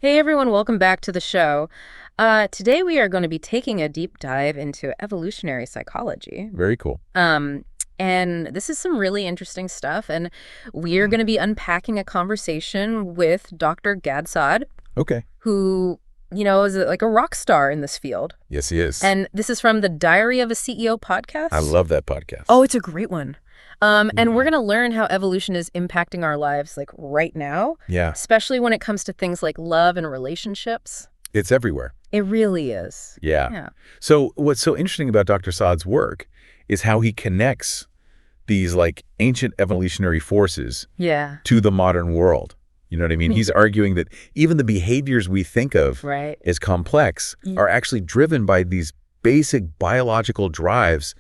Hey everyone, welcome back to the show. Today we are going to be taking a deep dive into evolutionary psychology. Very cool. Um, and this is some really interesting stuff, and we're going to be unpacking a conversation with Dr. Gad Saad, Okay. who, is like a rock star in this field. Yes, he is. And this is from the Diary of a CEO podcast. I love that podcast. Oh, it's a great one. And we're going to learn how evolution is impacting our lives like right now, Yeah, especially when it comes to things like love and relationships. it's everywhere. It really is. Yeah. Yeah. So what's so interesting about Dr. Saad's work is how he connects these like ancient evolutionary forces Yeah. to the modern world. You know what I mean? He's arguing that even the behaviors we think of Right. as complex are actually driven by these basic biological drives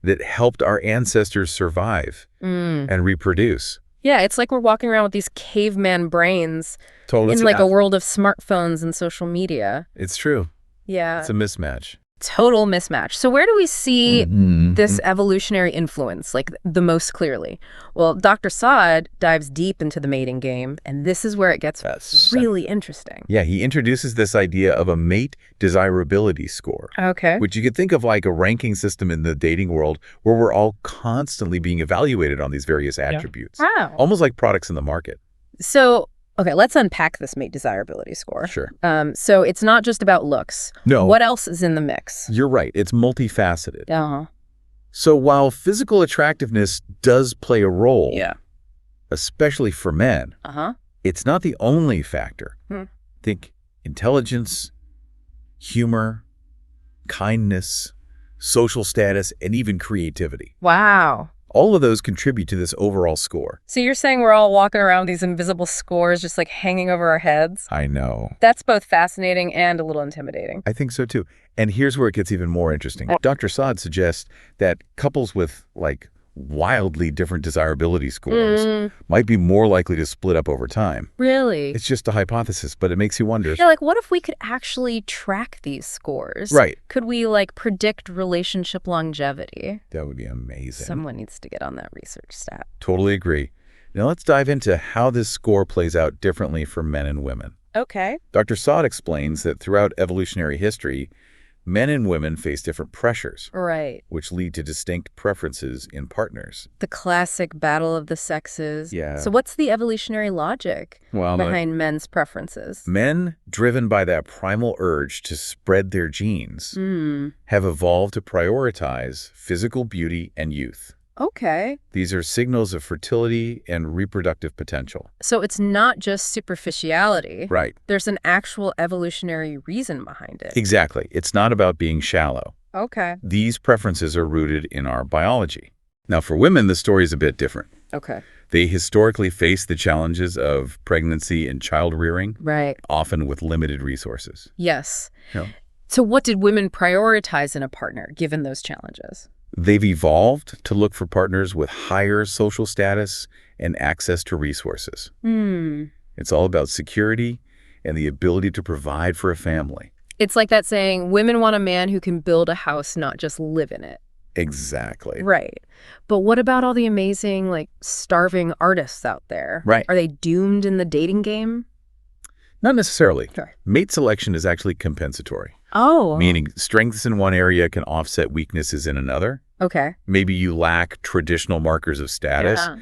that helped our ancestors survive and reproduce. Yeah, it's like we're walking around with these caveman brains Totally. in like a world of smartphones and social media. It's true. Yeah. It's a mismatch. Total mismatch. So where do we see this evolutionary influence, like the most clearly? Well, Dr. Saad dives deep into the mating game, and this is where it gets really interesting. Yeah, he introduces this idea of a mate desirability score, Okay. which you could think of like a ranking system in the dating world where we're all constantly being evaluated on these various attributes, Wow. almost like products in the market. So, okay, let's unpack this mate desirability score. Sure. So it's not just about looks. No. What else is in the mix? You're right. It's multifaceted. Uh-huh. So while physical attractiveness does play a role, Yeah. especially for men, Uh-huh. it's not the only factor. Think intelligence, humor, kindness, social status, and even creativity. Wow. All of those contribute to this overall score. So you're saying we're all walking around with these invisible scores just like hanging over our heads? I know. That's both fascinating and a little intimidating. I think so too. And here's where it gets even more interesting. Dr. Saad suggests that couples with like wildly different desirability scores might be more likely to split up over time. Really? It's just a hypothesis, but it makes you wonder. Yeah, like what if we could actually track these scores? Right. Could we like predict relationship longevity? That would be amazing. Someone needs to get on that research stat. Totally agree. Now let's dive into how this score plays out differently for men and women. Okay. Dr. Saad explains that throughout evolutionary history, men and women face different pressures, Right. which lead to distinct preferences in partners. The classic battle of the sexes. Yeah. So what's the evolutionary logic Well, behind men's preferences? men, driven by that primal urge to spread their genes, have evolved to prioritize physical beauty and youth. Okay. These are signals of fertility and reproductive potential. So it's not just superficiality. Right. There's an actual evolutionary reason behind it. Exactly. It's not about being shallow. Okay. These preferences are rooted in our biology. Now, for women, the story is a bit different. Okay. They historically face the challenges of pregnancy and child rearing, Right. often with limited resources. Yes. Yeah. So what did women prioritize in a partner, given those challenges? They've evolved to look for partners with higher social status and access to resources. It's all about security and the ability to provide for a family. It's like that saying, women want a man who can build a house, not just live in it. Exactly. Right. But what about all the amazing, like, starving artists out there? Right. Are they doomed in the dating game? Not necessarily. Sure. Mate selection is actually compensatory, Oh. meaning strengths in one area can offset weaknesses in another. Okay. Maybe you lack traditional markers of status, Yeah.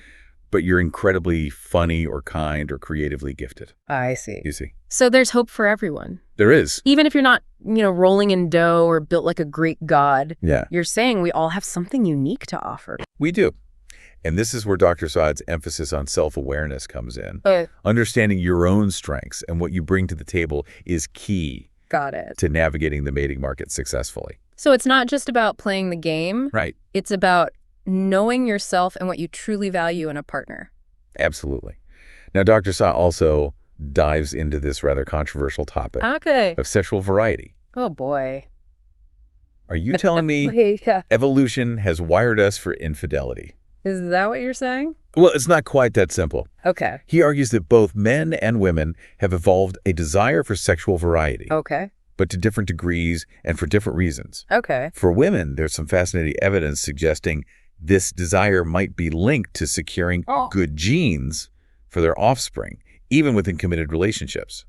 but you're incredibly funny or kind or creatively gifted. I see. You see? So there's hope for everyone. There is. Even if you're not, rolling in dough or built like a Greek god, Yeah, you're saying we all have something unique to offer. we do. And this is where Dr. Saad's emphasis on self-awareness comes in. Understanding your own strengths and what you bring to the table is key Got it. to navigating the mating market successfully. So it's not just about playing the game. Right. It's about knowing yourself and what you truly value in a partner. Absolutely. Now, Dr. Saad also dives into this rather controversial topic Okay. of sexual variety. Oh, boy. Are you telling me Yeah. evolution has wired us for infidelity? Is that what you're saying? Well, it's not quite that simple. Okay. He argues that both men and women have evolved a desire for sexual variety, Okay. but to different degrees and for different reasons. Okay. For women, there's some fascinating evidence suggesting this desire might be linked to securing good genes for their offspring, even within committed relationships.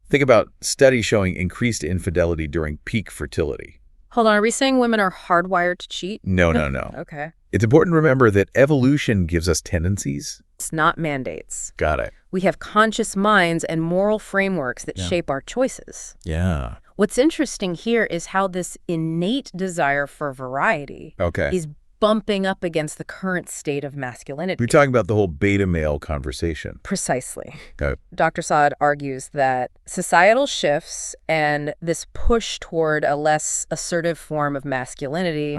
Think about studies showing increased infidelity during peak fertility. Hold on, are we saying women are hardwired to cheat? No, no, no. Okay. It's important to remember that evolution gives us tendencies. It's not mandates. Got it. We have conscious minds and moral frameworks that shape our choices. Yeah. What's interesting here is how this innate desire for variety is bumping up against the current state of masculinity. We're talking about the whole beta male conversation. Precisely. Okay. Dr. Saad argues that societal shifts and this push toward a less assertive form of masculinity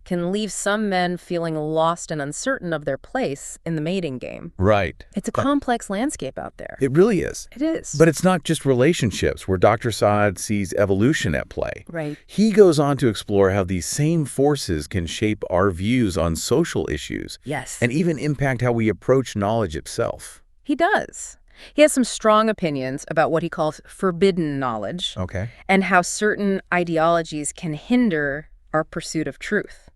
can leave some men feeling lost and uncertain of their place in the mating game. Right. It's a complex landscape out there. It really is. It is. But it's not just relationships where Dr. Saad sees evolution at play. Right. He goes on to explore how these same forces can shape our views on social issues. Yes. And even impact how we approach knowledge itself. He does. He has some strong opinions about what he calls forbidden knowledge. Okay. And how certain ideologies can hinder our pursuit of truth.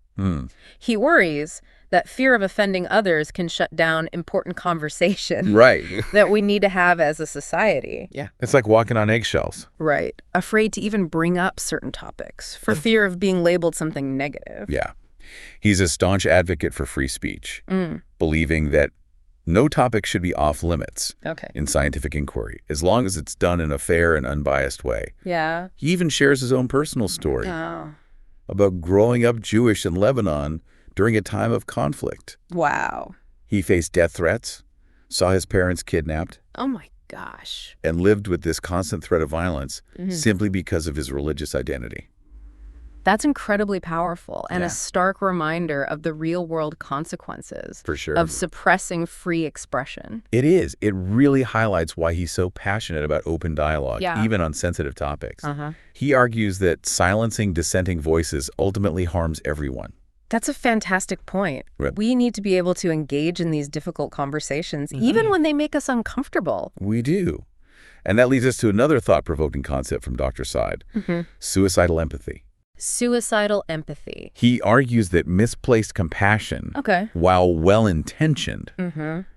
He worries that fear of offending others can shut down important conversation that we need to have as a society. Yeah. It's like walking on eggshells. Right. Afraid to even bring up certain topics for fear of being labeled something negative. Yeah. He's a staunch advocate for free speech, believing that no topic should be off limits in scientific inquiry, as long as it's done in a fair and unbiased way. Yeah. He even shares his own personal story about growing up Jewish in Lebanon during a time of conflict. Wow. He faced death threats, saw his parents kidnapped, Oh my gosh. and lived with this constant threat of violence simply because of his religious identity. That's incredibly powerful and a stark reminder of the real-world consequences of suppressing free expression. It is. It really highlights why he's so passionate about open dialogue, even on sensitive topics. He argues that silencing dissenting voices ultimately harms everyone. That's a fantastic point. We need to be able to engage in these difficult conversations, even when they make us uncomfortable. We do. And that leads us to another thought-provoking concept from Dr. Saad, suicidal empathy. Suicidal empathy. He argues that misplaced compassion, while well-intentioned,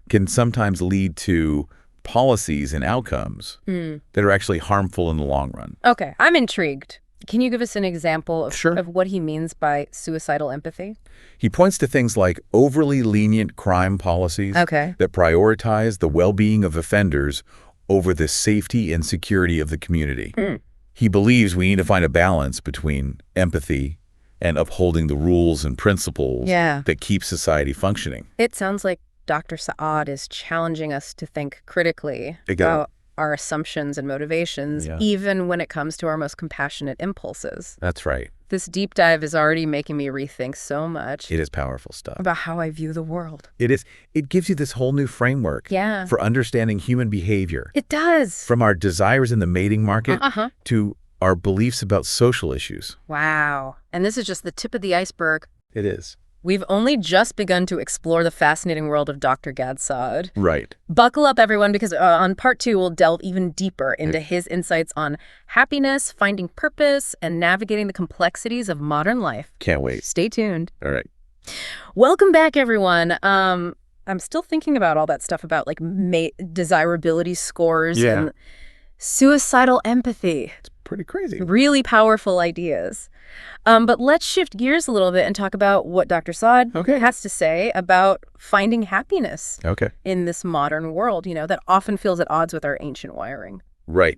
can sometimes lead to policies and outcomes that are actually harmful in the long run. Okay, I'm intrigued. Can you give us an example of what he means by suicidal empathy? He points to things like overly lenient crime policies that prioritize the well-being of offenders over the safety and security of the community. He believes we need to find a balance between empathy and upholding the rules and principles that keep society functioning. It sounds like Dr. Saad is challenging us to think critically about our assumptions and motivations, even when it comes to our most compassionate impulses. That's right. This deep dive is already making me rethink so much. It is powerful stuff. About how I view the world. It is. It gives you this whole new framework for understanding human behavior. It does. From our desires in the mating market to our beliefs about social issues. Wow. And this is just the tip of the iceberg. It is. We've only just begun to explore the fascinating world of Dr. Gad Saad. Right. Buckle up, everyone, because on part 2, we'll delve even deeper into his insights on happiness, finding purpose, and navigating the complexities of modern life. Can't wait. Stay tuned. All right. Welcome back, everyone. I'm still thinking about all that stuff about like desirability scores and suicidal empathy. It's pretty crazy. Really powerful ideas. But let's shift gears a little bit and talk about what Dr. Saad has to say about finding happiness in this modern world, that often feels at odds with our ancient wiring. Right.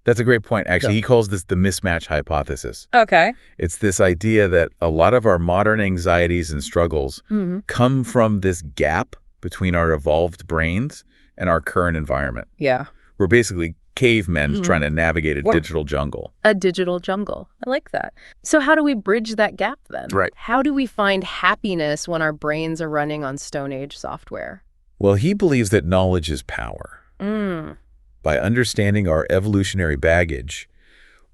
That's a great point. Actually, he calls this the mismatch hypothesis. Okay. It's this idea that a lot of our modern anxieties and struggles come from this gap between our evolved brains and our current environment. Yeah. We're basically cavemen trying to navigate a digital jungle. A digital jungle. I like that. So how do we bridge that gap then? Right. How do we find happiness when our brains are running on Stone Age software? Well, he believes that knowledge is power. By understanding our evolutionary baggage,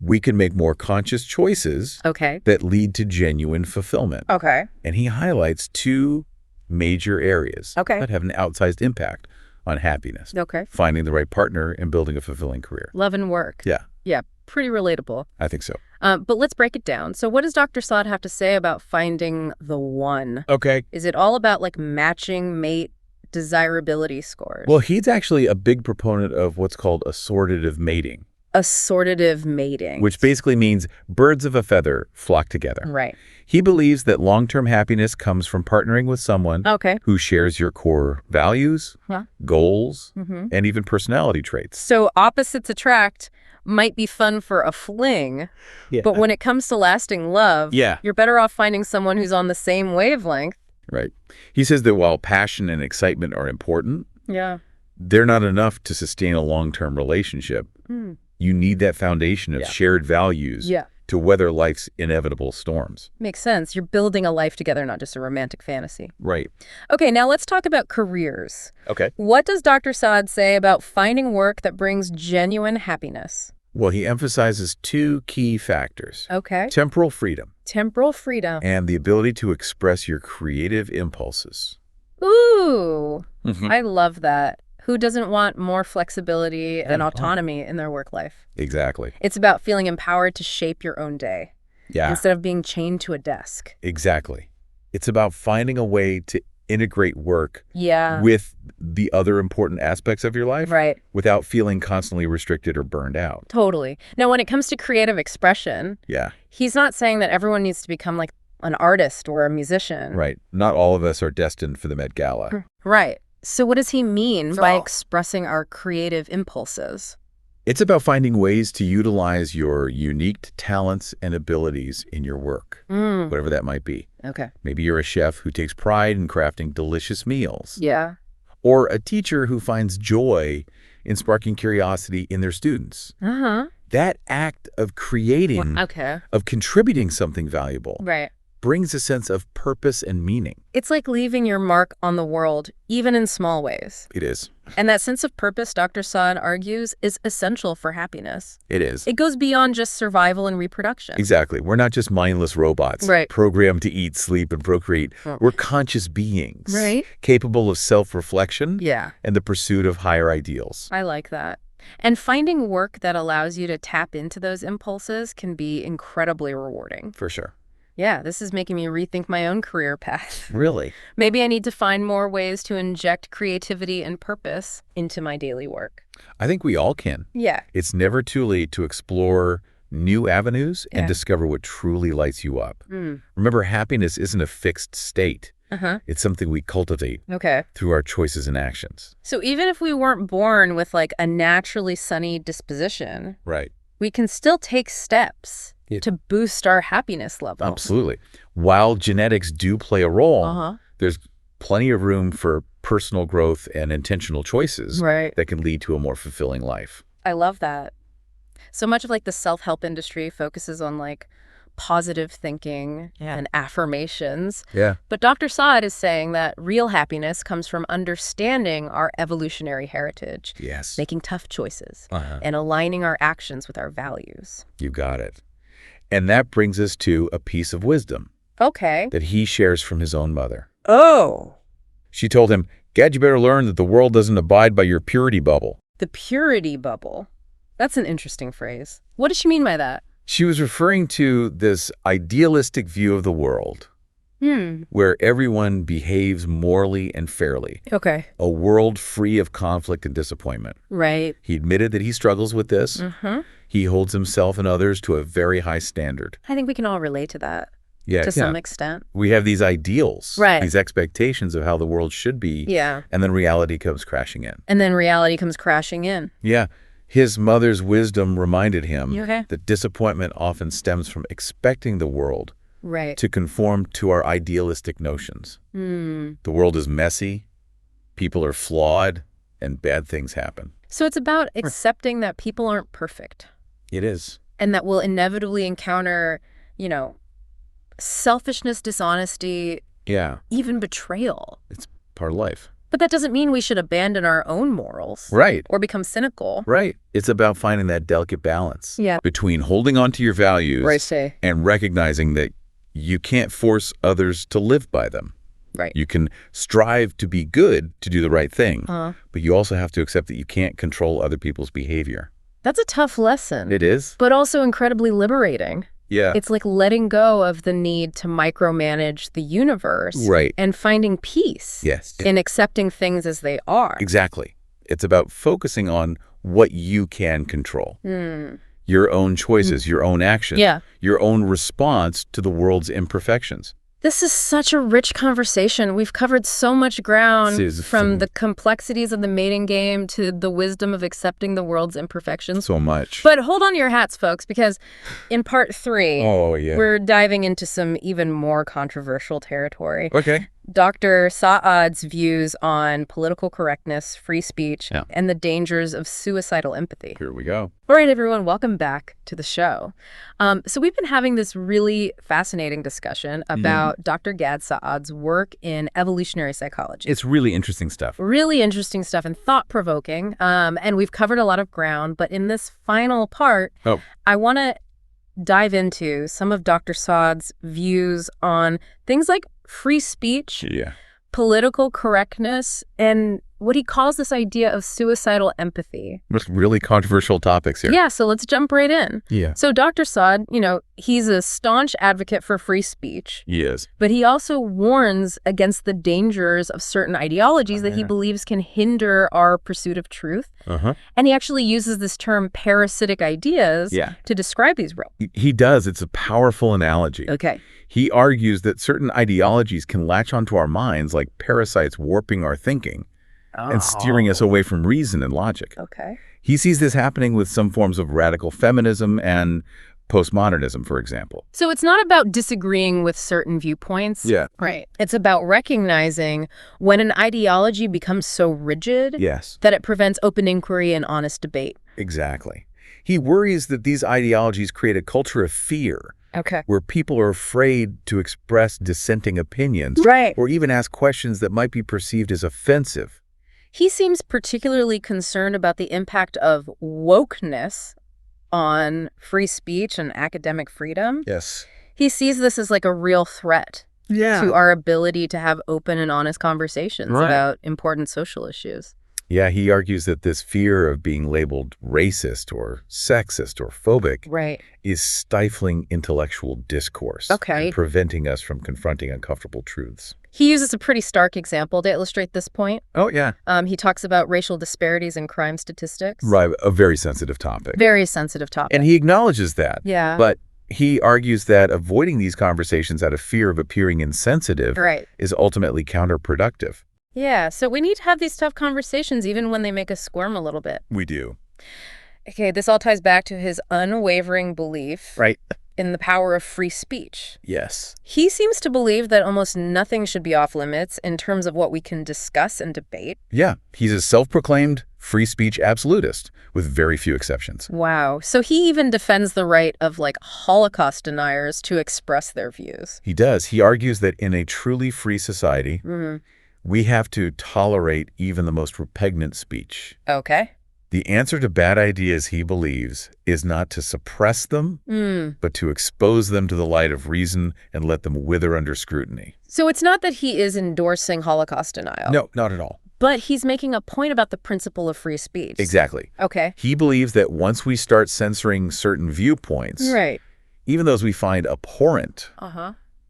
we can make more conscious choices that lead to genuine fulfillment. And he highlights 2 major areas that have an outsized impact on happiness. Finding the right partner and building a fulfilling career. Love and work. Yeah, pretty relatable. I think so. But let's break it down. So what does Dr. Saad have to say about finding the one? Okay. Is it all about like matching mate desirability scores. Well, he's actually a big proponent of what's called assortative mating. Assortative mating. Which basically means birds of a feather flock together. Right. He believes that long-term happiness comes from partnering with someone who shares your core values, goals, and even personality traits. So opposites attract might be fun for a fling, but when it comes to lasting love, you're better off finding someone who's on the same wavelength. Right. He says that while passion and excitement are important, they're not enough to sustain a long-term relationship. You need that foundation of shared values to weather life's inevitable storms. Makes sense. You're building a life together, not just a romantic fantasy. Right. Okay, now let's talk about careers. Okay. What does Dr. Saad say about finding work that brings genuine happiness? Well, he emphasizes two key factors. Okay. Temporal freedom. Temporal freedom. And the ability to express your creative impulses. Ooh, I love that. Who doesn't want more flexibility and autonomy in their work life? Exactly. It's about feeling empowered to shape your own day instead of being chained to a desk. Exactly. It's about finding a way to integrate work with the other important aspects of your life without feeling constantly restricted or burned out. Totally. Now, when it comes to creative expression, he's not saying that everyone needs to become like an artist or a musician. Right. Not all of us are destined for the Met Gala. Right. So what does he mean by expressing our creative impulses? It's about finding ways to utilize your unique talents and abilities in your work, whatever that might be. Okay. Maybe you're a chef who takes pride in crafting delicious meals. Yeah. Or a teacher who finds joy in sparking curiosity in their students. That act of creating, of contributing something valuable, brings a sense of purpose and meaning. It's like leaving your mark on the world, even in small ways. It is. And that sense of purpose, Dr. Saad argues, is essential for happiness. It is. It goes beyond just survival and reproduction. Exactly. We're not just mindless robots, programmed to eat, sleep, and procreate. We're conscious beings, capable of self-reflection and the pursuit of higher ideals. I like that. And finding work that allows you to tap into those impulses can be incredibly rewarding. For sure. Yeah, this is making me rethink my own career path. Really? Maybe I need to find more ways to inject creativity and purpose into my daily work. I think we all can. Yeah. It's never too late to explore new avenues and discover what truly lights you up. Remember, happiness isn't a fixed state. It's something we cultivate through our choices and actions. So even if we weren't born with like a naturally sunny disposition, we can still take steps to boost our happiness level. Absolutely. While genetics do play a role, there's plenty of room for personal growth and intentional choices that can lead to a more fulfilling life. I love that. So much of like the self-help industry focuses on like positive thinking and affirmations. But Dr. Saad is saying that real happiness comes from understanding our evolutionary heritage, making tough choices, and aligning our actions with our values. You got it. And that brings us to a piece of wisdom that he shares from his own mother. She told him, "Gad, you better learn that the world doesn't abide by your purity bubble." The purity bubble. That's an interesting phrase. What does she mean by that? She was referring to this idealistic view of the world where everyone behaves morally and fairly. A world free of conflict and disappointment. He admitted that he struggles with this. He holds himself and others to a very high standard. I think we can all relate to that to some extent. We have these ideals, these expectations of how the world should be, and then reality comes crashing in. His mother's wisdom reminded him that disappointment often stems from expecting the world to conform to our idealistic notions. The world is messy, people are flawed, and bad things happen. So it's about accepting that people aren't perfect. It is. And that we'll inevitably encounter, you know, selfishness, dishonesty, even betrayal. It's part of life. But that doesn't mean we should abandon our own morals. Or become cynical. It's about finding that delicate balance between holding on to your values and recognizing that you can't force others to live by them. You can strive to be good, to do the right thing, but you also have to accept that you can't control other people's behavior. That's a tough lesson. It is. But also incredibly liberating. Yeah. It's like letting go of the need to micromanage the universe. Right. And finding peace. Yes. In accepting things as they are. Exactly. It's about focusing on what you can control. Your own choices, your own actions, your own response to the world's imperfections. This is such a rich conversation. We've covered so much ground, from the complexities of the mating game to the wisdom of accepting the world's imperfections. So much. But hold on to your hats, folks, because in part 3, we're diving into some even more controversial territory. Okay. Dr. Saad's views on political correctness, free speech, and the dangers of suicidal empathy. Here we go. All right, everyone, welcome back to the show. So we've been having this really fascinating discussion about Dr. Gad Saad's work in evolutionary psychology. It's really interesting stuff. Really interesting stuff and thought-provoking. And we've covered a lot of ground. But in this final part, I want to dive into some of Dr. Saad's views on things like free speech, political correctness, and what he calls this idea of suicidal empathy. There's really controversial topics here. Yeah, so let's jump right in. Yeah. So Dr. Saad, he's a staunch advocate for free speech. He is. But he also warns against the dangers of certain ideologies that he believes can hinder our pursuit of truth. And he actually uses this term parasitic ideas to describe these realms. He does. It's a powerful analogy. Okay. He argues that certain ideologies can latch onto our minds like parasites warping our thinking and steering us away from reason and logic. Okay. He sees this happening with some forms of radical feminism and postmodernism, for example. So it's not about disagreeing with certain viewpoints. Yeah. Right. It's about recognizing when an ideology becomes so rigid that it prevents open inquiry and honest debate. Exactly. He worries that these ideologies create a culture of fear. Okay. Where people are afraid to express dissenting opinions. Right. Or even ask questions that might be perceived as offensive. He seems particularly concerned about the impact of wokeness on free speech and academic freedom. Yes. He sees this as like a real threat to our ability to have open and honest conversations about important social issues. Yeah, he argues that this fear of being labeled racist or sexist or phobic is stifling intellectual discourse and preventing us from confronting uncomfortable truths. He uses a pretty stark example to illustrate this point. Oh, yeah. He talks about racial disparities in crime statistics. Right, a very sensitive topic. Very sensitive topic. And he acknowledges that. Yeah. But he argues that avoiding these conversations out of fear of appearing insensitive is ultimately counterproductive. Yeah, so we need to have these tough conversations even when they make us squirm a little bit. We do. Okay, this all ties back to his unwavering belief in the power of free speech. Yes. He seems to believe that almost nothing should be off limits in terms of what we can discuss and debate. Yeah, he's a self-proclaimed free speech absolutist with very few exceptions. Wow. So he even defends the right of Holocaust deniers to express their views. He does. He argues that in a truly free society, we have to tolerate even the most repugnant speech. Okay. The answer to bad ideas, he believes, is not to suppress them, but to expose them to the light of reason and let them wither under scrutiny. So it's not that he is endorsing Holocaust denial. No, not at all. But he's making a point about the principle of free speech. Exactly. Okay. He believes that once we start censoring certain viewpoints, even those we find abhorrent,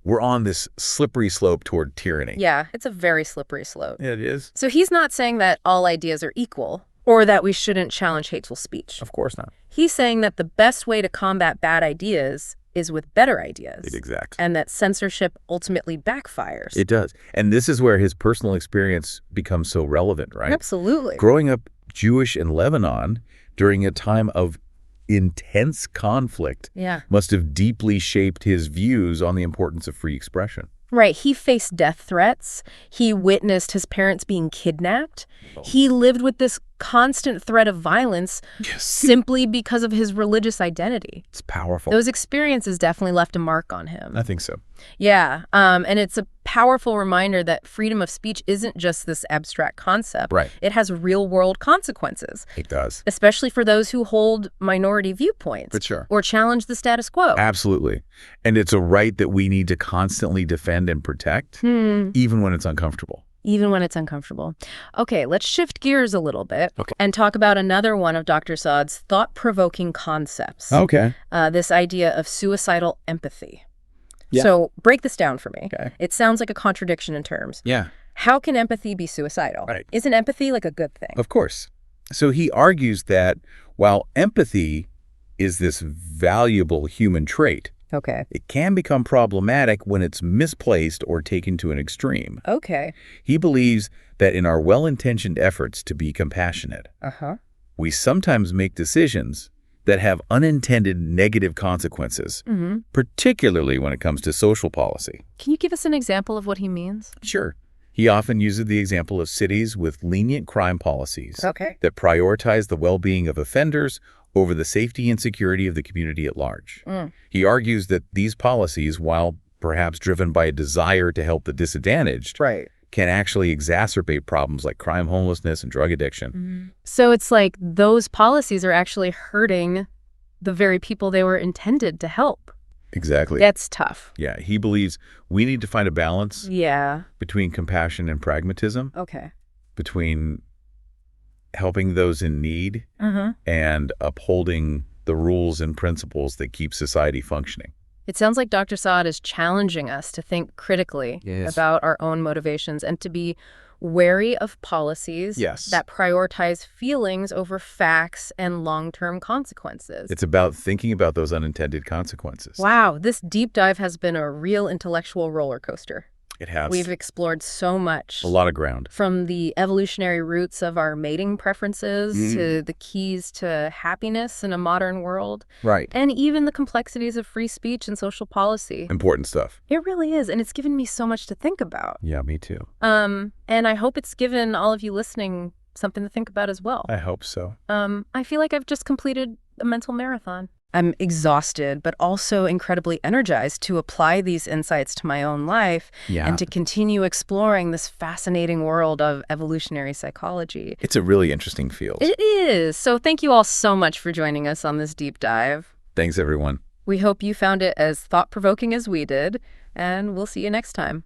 we're on this slippery slope toward tyranny. Yeah, it's a very slippery slope. It is. So he's not saying that all ideas are equal or that we shouldn't challenge hateful speech. Of course not. He's saying that the best way to combat bad ideas is with better ideas. Exactly. And that censorship ultimately backfires. It does. And this is where his personal experience becomes so relevant, right? Absolutely. Growing up Jewish in Lebanon during a time of intense conflict must have deeply shaped his views on the importance of free expression. Right. He faced death threats. He witnessed his parents being kidnapped. He lived with this constant threat of violence simply because of his religious identity. It's powerful. Those experiences definitely left a mark on him. I think so. Yeah. And it's a powerful reminder that freedom of speech isn't just this abstract concept. Right. It has real-world consequences. It does. Especially for those who hold minority viewpoints. For sure. Or challenge the status quo. Absolutely. And it's a right that we need to constantly defend and protect, even when it's uncomfortable. Even when it's uncomfortable. Okay, let's shift gears a little bit and talk about another one of Dr. Saad's thought-provoking concepts. This idea of suicidal empathy. Yeah. So break this down for me. It sounds like a contradiction in terms. Yeah. How can empathy be suicidal? Right. Isn't empathy like a good thing? Of course. So he argues that while empathy is this valuable human trait, it can become problematic when it's misplaced or taken to an extreme. He believes that in our well-intentioned efforts to be compassionate, we sometimes make decisions that have unintended negative consequences, particularly when it comes to social policy. Can you give us an example of what he means? Sure. He often uses the example of cities with lenient crime policies that prioritize the well-being of offenders over the safety and security of the community at large. He argues that these policies, while perhaps driven by a desire to help the disadvantaged, can actually exacerbate problems like crime, homelessness, and drug addiction. So it's like those policies are actually hurting the very people they were intended to help. Exactly. That's tough. Yeah, he believes we need to find a balance between compassion and pragmatism, between helping those in need and upholding the rules and principles that keep society functioning. It sounds like Dr. Saad is challenging us to think critically about our own motivations and to be wary of policies that prioritize feelings over facts and long-term consequences. It's about thinking about those unintended consequences. Wow, this deep dive has been a real intellectual roller coaster. It has. We've explored so much. A lot of ground. From the evolutionary roots of our mating preferences to the keys to happiness in a modern world. Right. And even the complexities of free speech and social policy. Important stuff. It really is. And it's given me so much to think about. Yeah, me too. And I hope it's given all of you listening something to think about as well. I hope so. I feel like I've just completed a mental marathon. I'm exhausted, but also incredibly energized to apply these insights to my own life and to continue exploring this fascinating world of evolutionary psychology. It's a really interesting field. It is. So thank you all so much for joining us on this deep dive. Thanks, everyone. We hope you found it as thought-provoking as we did, and we'll see you next time.